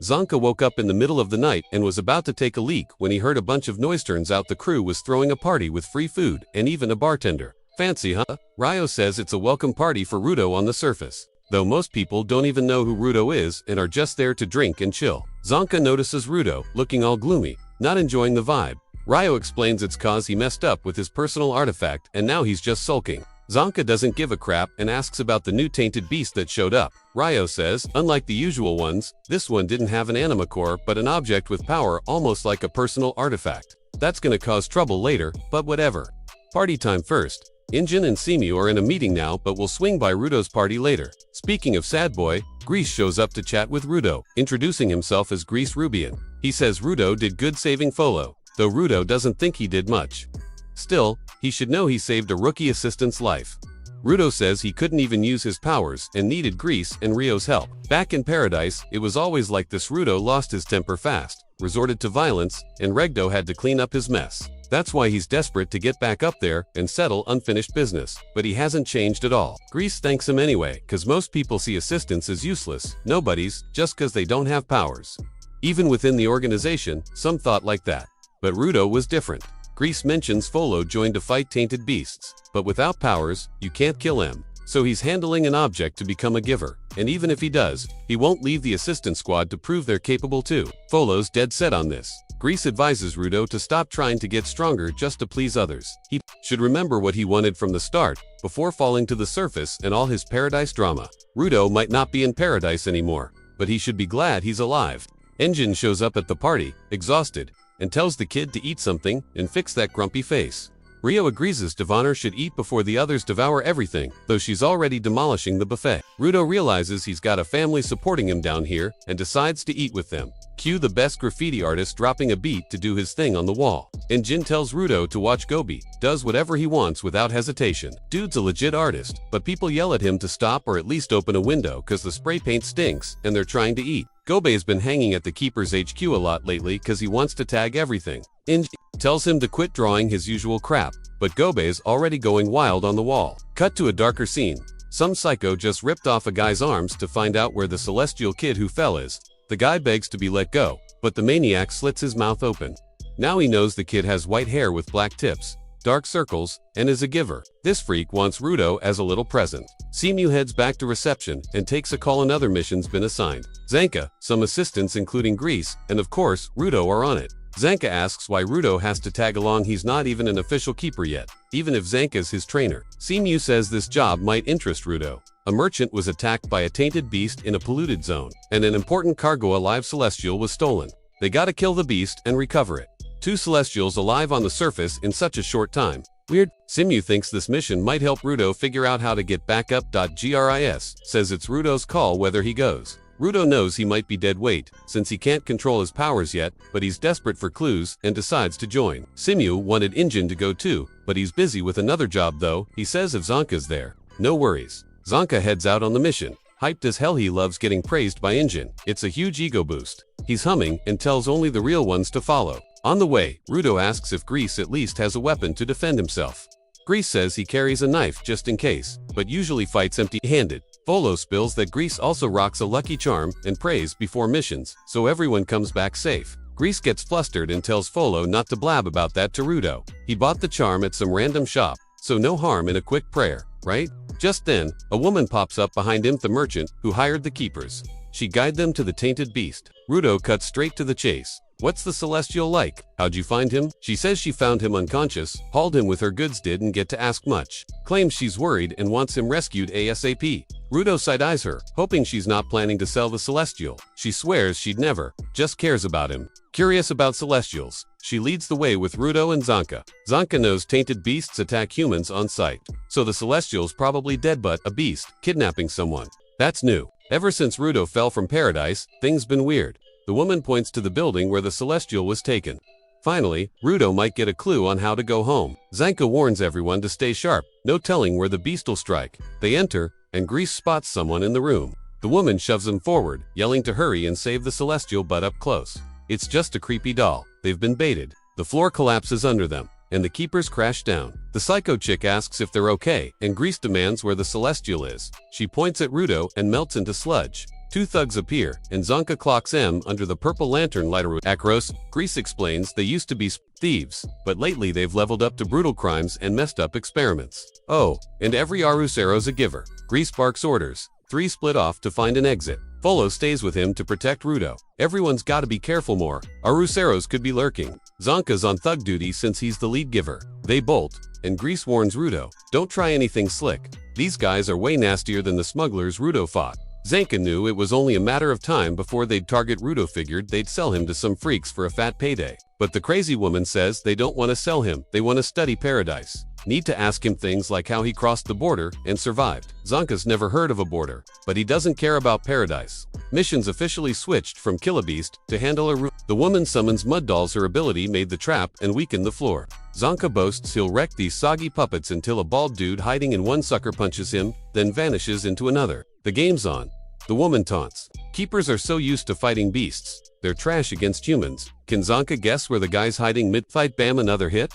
Zanka woke up in the middle of the night and was about to take a leak when he heard a bunch of noise. Turns out the crew was throwing a party with free food and even a bartender. Fancy, huh? Ryo says it's a welcome party for Rudo on the surface, though most people don't even know who Rudo is and are just there to drink and chill. Zanka notices Rudo, looking all gloomy, not enjoying the vibe. Ryo explains it's cause he messed up with his personal artifact and now he's just sulking. Zanka doesn't give a crap and asks about the new tainted beast that showed up. Ryo says, unlike the usual ones, this one didn't have an anima core but an object with power almost like a personal artifact. That's gonna cause trouble later, but whatever. Party time first. Injin and Simiu are in a meeting now but will swing by Rudo's party later. Speaking of sad boy, Grease shows up to chat with Rudo, introducing himself as Grease Rubian. He says Rudo did good saving Folo, though Rudo doesn't think he did much. Still, he should know he saved a rookie assistant's life. Rudo says he couldn't even use his powers and needed Grease and Ryo's help. Back in paradise, it was always like this. Rudo lost his temper fast, resorted to violence, and Regdo had to clean up his mess. That's why he's desperate to get back up there and settle unfinished business, but he hasn't changed at all. Grease thanks him anyway, cause most people see assistants as useless, nobodies, just cause they don't have powers. Even within the organization, some thought like that. But Rudo was different. Grease mentions Folo joined to fight tainted beasts, but without powers, you can't kill him. So he's handling an object to become a giver, and even if he does, he won't leave the assistant squad to prove they're capable too. Folo's dead set on this. Grease advises Rudo to stop trying to get stronger just to please others. He should remember what he wanted from the start, before falling to the surface and all his paradise drama. Rudo might not be in paradise anymore, but he should be glad he's alive. Engine shows up at the party, exhausted, and tells the kid to eat something and fix that grumpy face. Ryo agrees Devanner should eat before the others devour everything, though she's already demolishing the buffet. Rudo realizes he's got a family supporting him down here and decides to eat with them. Cue the best graffiti artist dropping a beat to do his thing on the wall. And Jin tells Rudo to watch Gobi, does whatever he wants without hesitation. Dude's a legit artist, but people yell at him to stop or at least open a window cause the spray paint stinks and they're trying to eat. Gobi's been hanging at the Keeper's HQ a lot lately cause he wants to tag everything. Inj tells him to quit drawing his usual crap, but Gobi's already going wild on the wall. Cut to a darker scene. Some psycho just ripped off a guy's arms to find out where the celestial kid who fell is. The guy begs to be let go, but the maniac slits his mouth open. Now he knows the kid has white hair with black tips, dark circles, and is a giver. This freak wants Rudo as a little present. Simiu heads back to reception and takes a call. Another mission's been assigned. Zanka, some assistants including Grease, and of course, Rudo are on it. Zanka asks why Rudo has to tag along. He's not even an official keeper yet, even if Zanka's his trainer. Simiu says this job might interest Rudo. A merchant was attacked by a tainted beast in a polluted zone, and an important cargo, a live celestial, was stolen. They gotta kill the beast and recover it. 2 celestials alive on the surface in such a short time. Weird. Simiu thinks this mission might help Rudo figure out how to get back up. Gris says it's Rudo's call whether he goes. Rudo knows he might be dead weight, since he can't control his powers yet, but he's desperate for clues and decides to join. Simiu wanted Injin to go too, but he's busy with another job though. He says if Zanka's there, no worries. Zanka heads out on the mission. Hyped as hell, he loves getting praised by Injin. It's a huge ego boost. He's humming and tells only the real ones to follow. On the way, Rudo asks if Grease at least has a weapon to defend himself. Grease says he carries a knife just in case, but usually fights empty-handed. Folo spills that Grease also rocks a lucky charm and prays before missions, so everyone comes back safe. Grease gets flustered and tells Folo not to blab about that to Rudo. He bought the charm at some random shop, so no harm in a quick prayer, right? Just then, a woman pops up behind him, the merchant who hired the keepers. She guides them to the tainted beast. Rudo cuts straight to the chase. What's the celestial like? How'd you find him? She says she found him unconscious, hauled him with her goods, didn't get to ask much. Claims she's worried and wants him rescued ASAP. Rudo side-eyes her, hoping she's not planning to sell the celestial. She swears she'd never, just cares about him. Curious about celestials, she leads the way with Rudo and Zanka. Zanka knows tainted beasts attack humans on sight, so the celestial's probably dead, but a beast kidnapping someone. That's new. Ever since Rudo fell from paradise, things been weird. The woman points to the building where the celestial was taken. Finally, Rudo might get a clue on how to go home. Zanka warns everyone to stay sharp, no telling where the beast'll strike. They enter, and Grease spots someone in the room. The woman shoves him forward, yelling to hurry and save the celestial, but up close. It's just a creepy doll. They've been baited. The floor collapses under them, and the keepers crash down. The psycho chick asks if they're okay, and Grease demands where the celestial is. She points at Rudo and melts into sludge. Two thugs appear, and Zanka clocks M under the purple lantern lighter. Akros, Greece explains they used to be thieves, but lately they've leveled up to brutal crimes and messed up experiments. Oh, and every Arusero's a giver. Greece barks orders. 3 split off to find an exit. Folo stays with him to protect Rudo. Everyone's gotta be careful more. Aruseros could be lurking. Zanka's on thug duty since he's the lead giver. They bolt, and Grease warns Rudo, don't try anything slick. These guys are way nastier than the smugglers Rudo fought. Zanka knew it was only a matter of time before they'd target Rudo. Figured they'd sell him to some freaks for a fat payday. But the crazy woman says they don't want to sell him, they want to study paradise. Need to ask him things like how he crossed the border and survived. Zanka's never heard of a border, but he doesn't care about paradise. Missions officially switched from Kill a Beast to handle a The woman summons mud dolls. Her ability made the trap and weakened the floor. Zanka boasts he'll wreck these soggy puppets until a bald dude hiding in one sucker punches him, then vanishes into another. The game's on. The woman taunts. Keepers are so used to fighting beasts, they're trash against humans. Can Zanka guess where the guy's hiding mid-fight? Bam, another hit?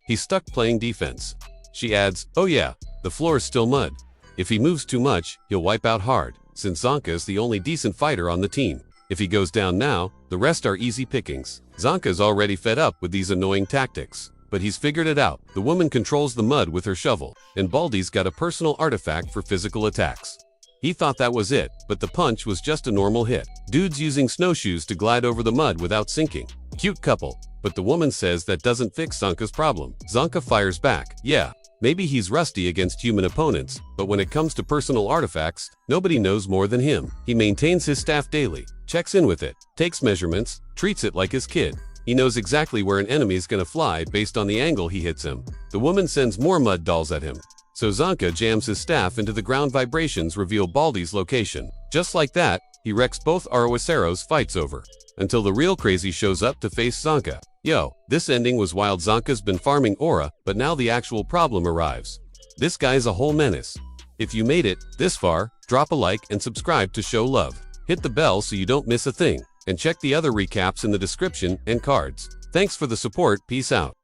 He's stuck playing defense. She adds, oh yeah, the floor is still mud. If he moves too much, he'll wipe out hard, since Zanka is the only decent fighter on the team. If he goes down now, the rest are easy pickings. Zanka's already fed up with these annoying tactics, but he's figured it out. The woman controls the mud with her shovel, and Baldy's got a personal artifact for physical attacks. He thought that was it, but the punch was just a normal hit. Dude's using snowshoes to glide over the mud without sinking. Cute couple. But the woman says that doesn't fix Zanka's problem. Zanka fires back. Yeah, maybe he's rusty against human opponents, but when it comes to personal artifacts, nobody knows more than him. He maintains his staff daily, checks in with it, takes measurements, treats it like his kid. He knows exactly where an enemy's gonna fly based on the angle he hits him. The woman sends more mud dolls at him. So Zanka jams his staff into the ground. Vibrations reveal Baldy's location. Just like that, he wrecks both Aruseros' fights over, until the real crazy shows up to face Zanka. Yo, this ending was wild. Zanka's been farming aura, but now the actual problem arrives. This guy's a whole menace. If you made it this far, drop a like and subscribe to show love. Hit the bell so you don't miss a thing, and check the other recaps in the description and cards. Thanks for the support. Peace out.